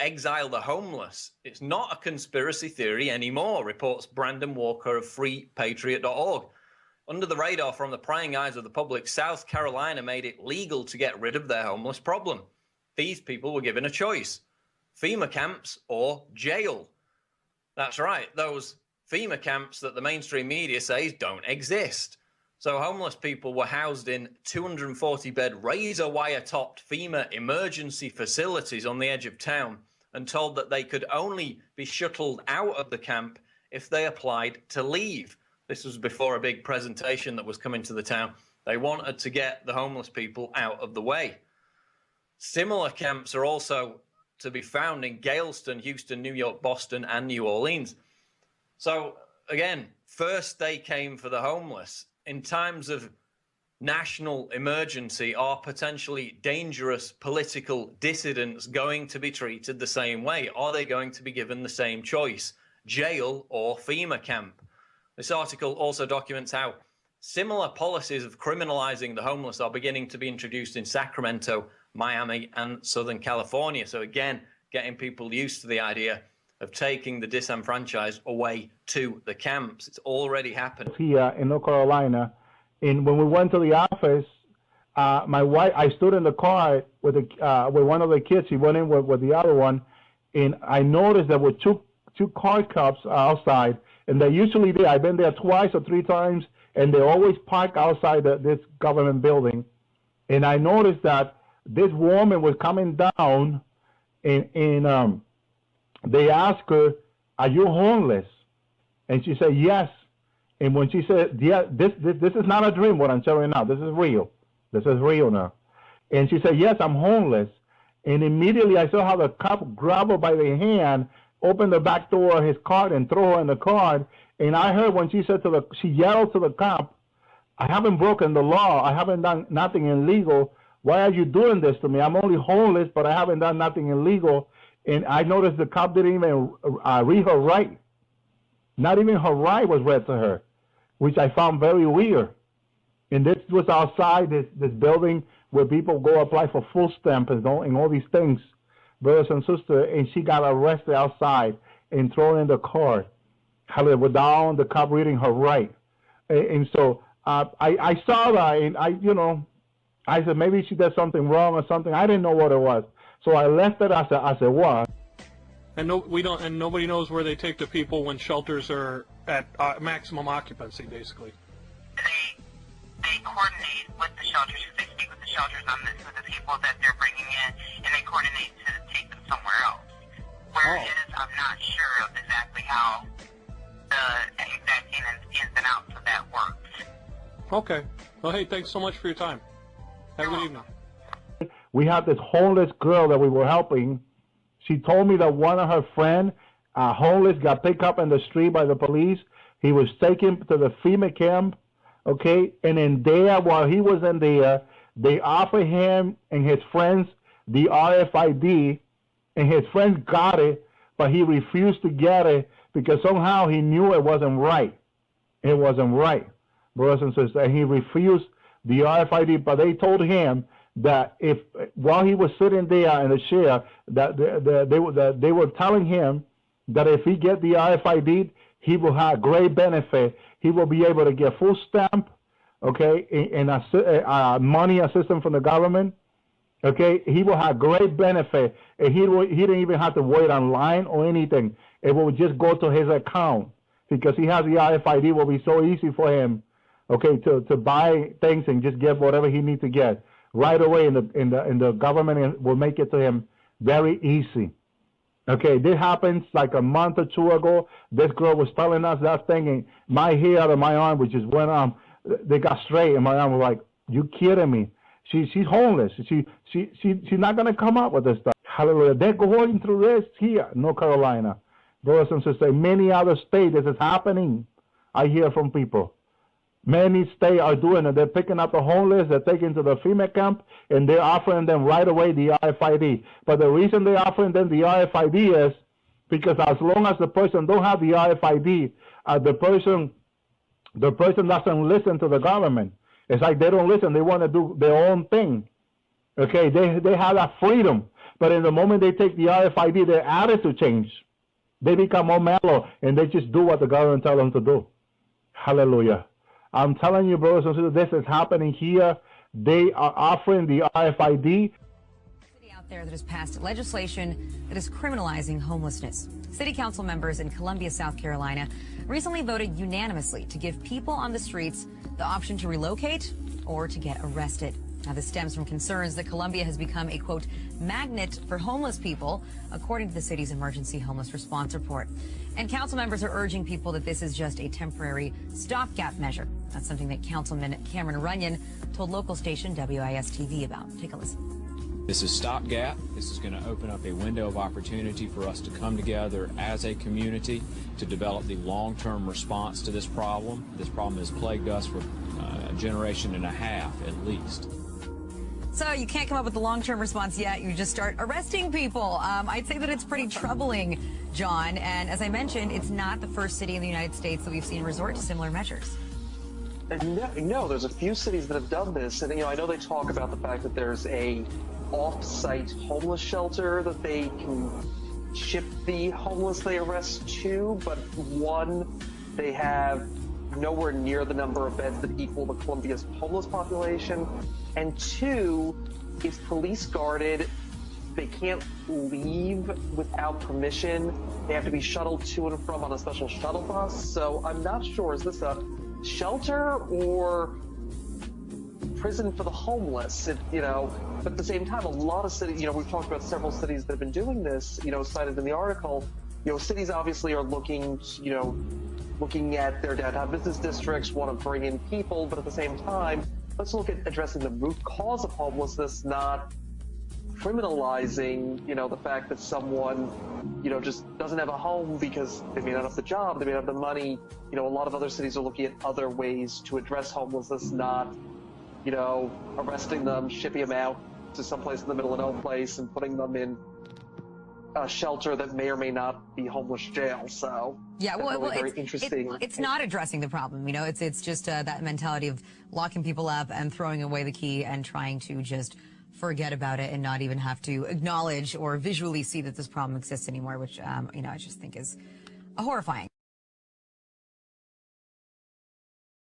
exile the homeless. It's not a conspiracy theory anymore, reports Brandon Walker of freepatriot.org. Under the radar from the prying eyes of the public, South Carolina made it legal to get rid of their homeless problem. These people were given a choice: FEMA camps or jail. That's right, those FEMA camps that the mainstream media says don't exist. So homeless people were housed in 240-bed razor wire-topped FEMA emergency facilities on the edge of town and told that they could only be shuttled out of the camp if they applied to leave. This was before a big presentation that was coming to the town. They wanted to get the homeless people out of the way. Similar camps are also to be found in Galveston, Houston, New York, Boston, and New Orleans. So again, first they came for the homeless. In times of national emergency, are potentially dangerous political dissidents going to be treated the same way? Are they going to be given the same choice, jail or FEMA camp? This article also documents how similar policies of criminalizing the homeless are beginning to be introduced in Sacramento, Miami, and Southern California. So again, getting people used to the idea of taking the disenfranchised away to the camps. It's already happened. Here in North Carolina, and when we went to the office, my wife, I stood in the car with one of the kids. He went in with the other one, and I noticed there were two car cops outside, and they're usually there. I've been there twice or three times, and they always park outside this government building. And I noticed that this woman was coming down, and they asked her, "Are you homeless?" And she said, "Yes." And when she said, "Yeah, this is not a dream, what I'm telling you now. This is real. This is real now." And she said, "Yes, I'm homeless." And immediately I saw how the cop grabbed her by the hand, opened the back door of his car, and threw her in the car. And I heard when she said she yelled to the cop, "I haven't broken the law. I haven't done nothing illegal. Why are you doing this to me? I'm only homeless, but I haven't done nothing illegal." And I noticed the cop didn't even read her right. Not even her right was read to her, which I found very weird. And this was outside this building where people go apply for food stamps and all these things, brothers and sisters. And she got arrested outside and thrown in the car, without the cop reading her right. And so I saw that, and I said maybe she did something wrong or something. I didn't know what it was. So I left it as it was. And nobody knows where they take the people when shelters are at maximum occupancy, basically. They coordinate with the shelters. They speak with the shelters on this, with the people that they're bringing in, and they coordinate to take them somewhere else. Where it is, I'm not sure of exactly how the exact ins and outs of that works. Okay. Well, hey, thanks so much for your time. Have a good evening. We had this homeless girl that we were helping. She told me that one of her friends, homeless, got picked up in the street by the police. He was taken to the FEMA camp, okay? And in there, while he was in there, they offered him and his friends the RFID, and his friends got it, but he refused to get it because somehow he knew it wasn't right. It wasn't right, brothers and sisters. And he refused the RFID, but they told him that if while he was sitting there in the chair, that they were telling him that if he get the RFID, he will have great benefit. He will be able to get food stamp, okay, and money assistance from the government, okay. He will have great benefit, and he didn't even have to wait online or anything. It will just go to his account because he has the RFID. It will be so easy for him, okay, to buy things and just get whatever he needs to get right away, in the government will make it to him very easy. Okay, this happens like a month or two ago. This girl was telling us that thing, and my hair out of my arm, which is when they got straight, and my arm was like, "You kidding me?" She's homeless. She's not gonna come up with this stuff. Hallelujah. They're going through this here, North Carolina, brothers and sisters. Many other states, this is happening. I hear from people. Many states are doing it. They're picking up the homeless, they're taking to the FEMA camp, and they're offering them right away the RFID. But the reason they're offering them the RFID is because as long as the person don't have the RFID, the person doesn't listen to the government. It's like they don't listen. They want to do their own thing. Okay, they have that freedom. But in the moment they take the RFID, their attitude change. They become more mellow, and they just do what the government tells them to do. Hallelujah. I'm telling you, brothers and sisters, this is happening here. They are offering the RFID. Out there that has passed legislation that is criminalizing homelessness. City council members in Columbia, South Carolina, recently voted unanimously to give people on the streets the option to relocate or to get arrested. Now, this stems from concerns that Columbia has become a, quote, magnet for homeless people, according to the city's emergency homeless response report. And council members are urging people that this is just a temporary stopgap measure. That's something that Councilman Cameron Runyon told local station WIS-TV about. Take a listen. This is stopgap. This is going to open up a window of opportunity for us to come together as a community to develop the long-term response to this problem. This problem has plagued us for a generation and a half at least. So you can't come up with the long-term response yet. You just start arresting people. I'd say that it's pretty troubling, John. And as I mentioned, it's not the first city in the United States that we've seen resort to similar measures. No, there's a few cities that have done this. And, I know they talk about the fact that there's a off-site homeless shelter that they can ship the homeless they arrest to. But one, they have nowhere near the number of beds that equal the Columbia's homeless population. And two, it's police guarded. They can't leave without permission. They have to be shuttled to and from on a special shuttle bus. So I'm not sure, is this a shelter or prison for the homeless? But at the same time, a lot of cities, we've talked about several cities that have been doing this, cited in the article. Cities obviously are looking at their downtown business districts, want to bring in people, but at the same time, let's look at addressing the root cause of homelessness, not criminalizing, the fact that someone, just doesn't have a home because they may not have the job, they may not have the money. A lot of other cities are looking at other ways to address homelessness, not, arresting them, shipping them out to someplace in the middle of no place and putting them in a shelter that may or may not be homeless jail. So yeah, very interesting. It's not addressing the problem. It's just that mentality of locking people up and throwing away the key and trying to just forget about it and not even have to acknowledge or visually see that this problem exists anymore, which I just think is horrifying.